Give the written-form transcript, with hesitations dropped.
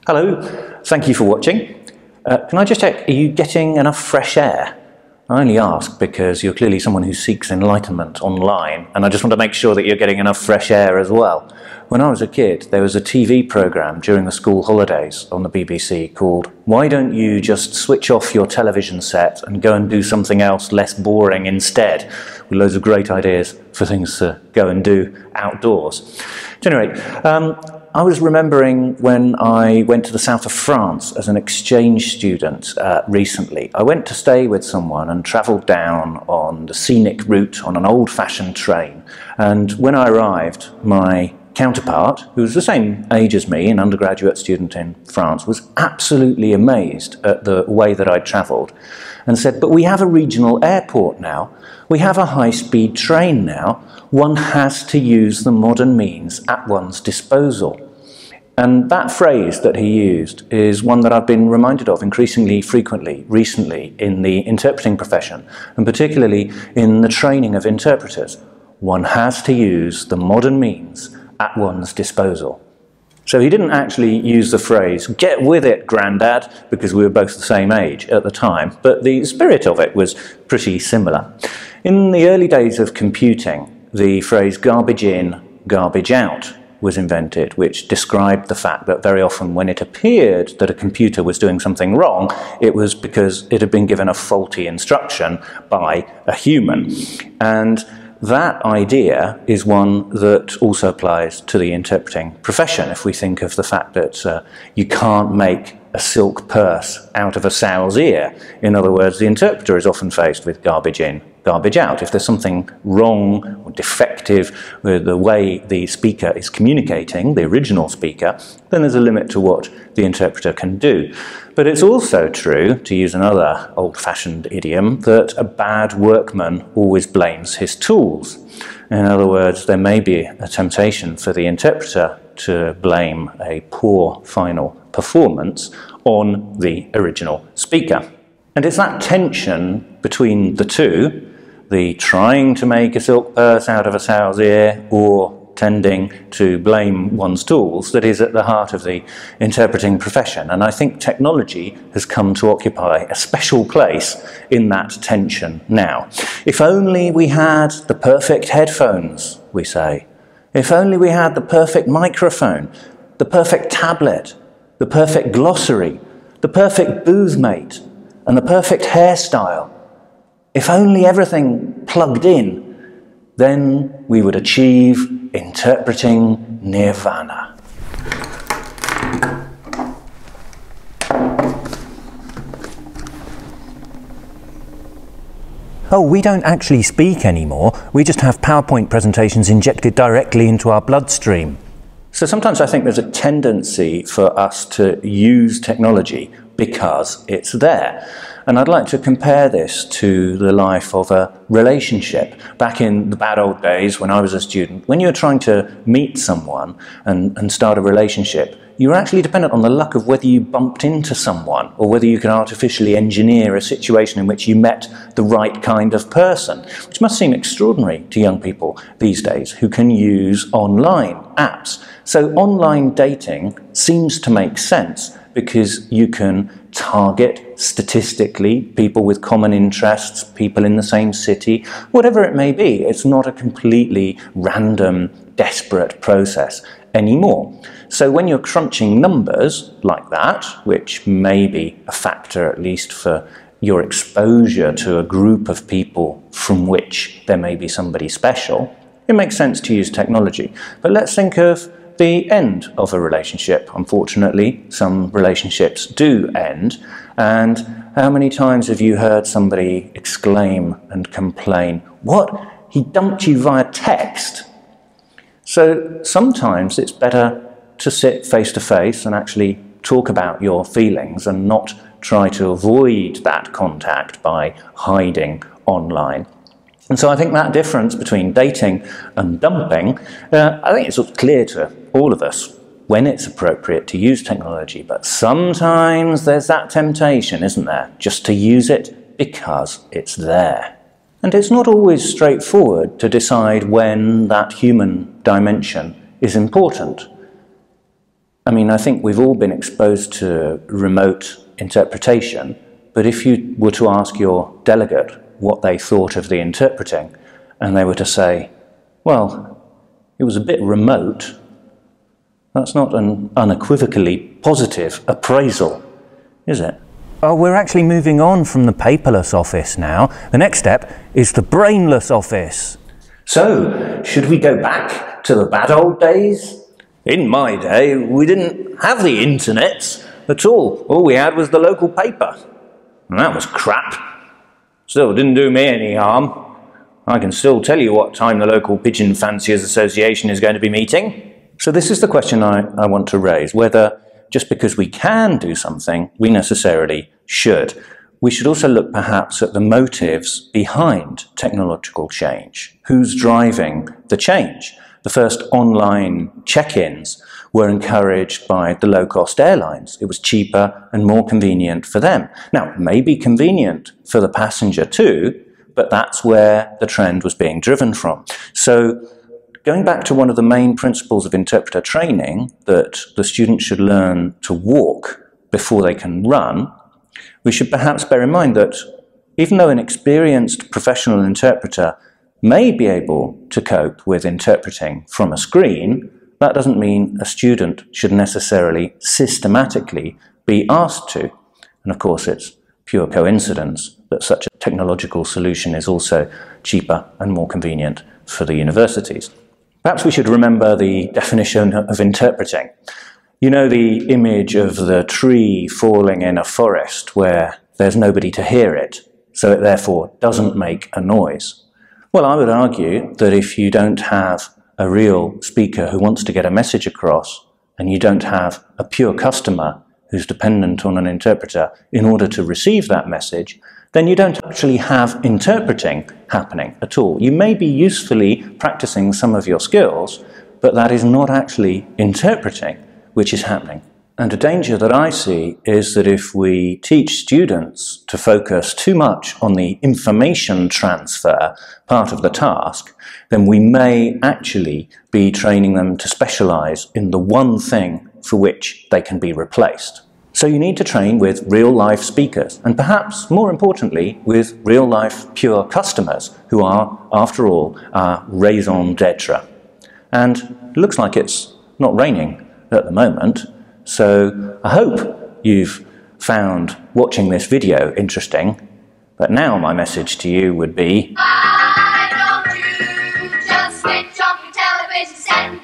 Hello, thank you for watching. Can I just check, are you getting enough fresh air? I only ask because you're clearly someone who seeks enlightenment online, and I just want to make sure that you're getting enough fresh air as well. When I was a kid, there was a TV programme during the school holidays on the BBC called "Why Don't You Just Switch Off Your Television Set and Go and Do Something Else Less Boring Instead?" with loads of great ideas for things to go and do outdoors. At any rate, I was remembering when I went to the south of France as an exchange student recently. I went to stay with someone and travelled down on the scenic route on an old-fashioned train. And when I arrived, my counterpart, who was the same age as me, an undergraduate student in France, was absolutely amazed at the way that I'd travelled and said, "But we have a regional airport now. We have a high-speed train now. One has to use the modern means at one's disposal." And that phrase that he used is one that I've been reminded of increasingly frequently recently in the interpreting profession, and particularly in the training of interpreters. One has to use the modern means at one's disposal. So he didn't actually use the phrase, "Get with it, Grandad," because we were both the same age at the time, but the spirit of it was pretty similar. In the early days of computing, the phrase "garbage in, garbage out" was invented, which described the fact that very often when it appeared that a computer was doing something wrong, it was because it had been given a faulty instruction by a human. And that idea is one that also applies to the interpreting profession. If we think of the fact that you can't make a silk purse out of a sow's ear. In other words, the interpreter is often faced with garbage in, garbage out. If there's something wrong or defective with the way the speaker is communicating, the original speaker, then there's a limit to what the interpreter can do. But it's also true, to use another old-fashioned idiom, that a bad workman always blames his tools. In other words, there may be a temptation for the interpreter to blame a poor final performance on the original speaker. And it's that tension between the two, the trying to make a silk purse out of a sow's ear or tending to blame one's tools, that is at the heart of the interpreting profession. And I think technology has come to occupy a special place in that tension now. If only we had the perfect headphones, we say. If only we had the perfect microphone, the perfect tablet, the perfect glossary, the perfect booth mate, and the perfect hairstyle. If only everything plugged in, then we would achieve interpreting nirvana. Oh, we don't actually speak anymore. We just have PowerPoint presentations injected directly into our bloodstream. So sometimes I think there's a tendency for us to use technology because it's there. And I'd like to compare this to the life of a relationship. Back in the bad old days when I was a student, when you were trying to meet someone and start a relationship, you were actually dependent on the luck of whether you bumped into someone or whether you could artificially engineer a situation in which you met the right kind of person, which must seem extraordinary to young people these days who can use online apps. So online dating seems to make sense because you can target statistically people with common interests, people in the same city, whatever it may be. It's not a completely random, desperate process anymore. So when you're crunching numbers like that, which may be a factor at least for your exposure to a group of people from which there may be somebody special, it makes sense to use technology. But let's think of the end of a relationship. Unfortunately, some relationships do end. And how many times have you heard somebody exclaim and complain, "What? He dumped you via text?" So sometimes it's better to sit face to face and actually talk about your feelings and not try to avoid that contact by hiding online. And so I think that difference between dating and dumping, I think it's clear to all of us when it's appropriate to use technology, but sometimes there's that temptation, isn't there, just to use it because it's there. And it's not always straightforward to decide when that human dimension is important. I mean, I think we've all been exposed to remote interpretation, but if you were to ask your delegate what they thought of the interpreting, and they were to say, well, it was a bit remote, that's not an unequivocally positive appraisal, is it? Oh, we're actually moving on from the paperless office now. The next step is the brainless office. So, should we go back to the bad old days? In my day, we didn't have the internet at all. All we had was the local paper. And that was crap. Still, didn't do me any harm. I can still tell you what time the local Pigeon Fanciers Association is going to be meeting. So this is the question I want to raise, whether just because we can do something, we necessarily should. We should also look perhaps at the motives behind technological change. Who's driving the change? The first online check-ins were encouraged by the low-cost airlines. It was cheaper and more convenient for them. Now, it may be convenient for the passenger too, but that's where the trend was being driven from. So, going back to one of the main principles of interpreter training, that the student should learn to walk before they can run, we should perhaps bear in mind that even though an experienced professional interpreter may be able to cope with interpreting from a screen, that doesn't mean a student should necessarily systematically be asked to. And of course, it's pure coincidence that such a technological solution is also cheaper and more convenient for the universities. Perhaps we should remember the definition of interpreting. You know the image of the tree falling in a forest where there's nobody to hear it, so it therefore doesn't make a noise. Well, I would argue that if you don't have a real speaker who wants to get a message across, and you don't have a pure customer who's dependent on an interpreter in order to receive that message, then you don't actually have interpreting happening at all. You may be usefully practicing some of your skills, but that is not actually interpreting which is happening. And a danger that I see is that if we teach students to focus too much on the information transfer part of the task, then we may actually be training them to specialize in the one thing for which they can be replaced. So you need to train with real-life speakers, and perhaps more importantly, with real-life pure customers, who are, after all, our raison d'etre. And it looks like it's not raining at the moment, so I hope you've found watching this video interesting. But now my message to you would be, why don't you just switch off your television set?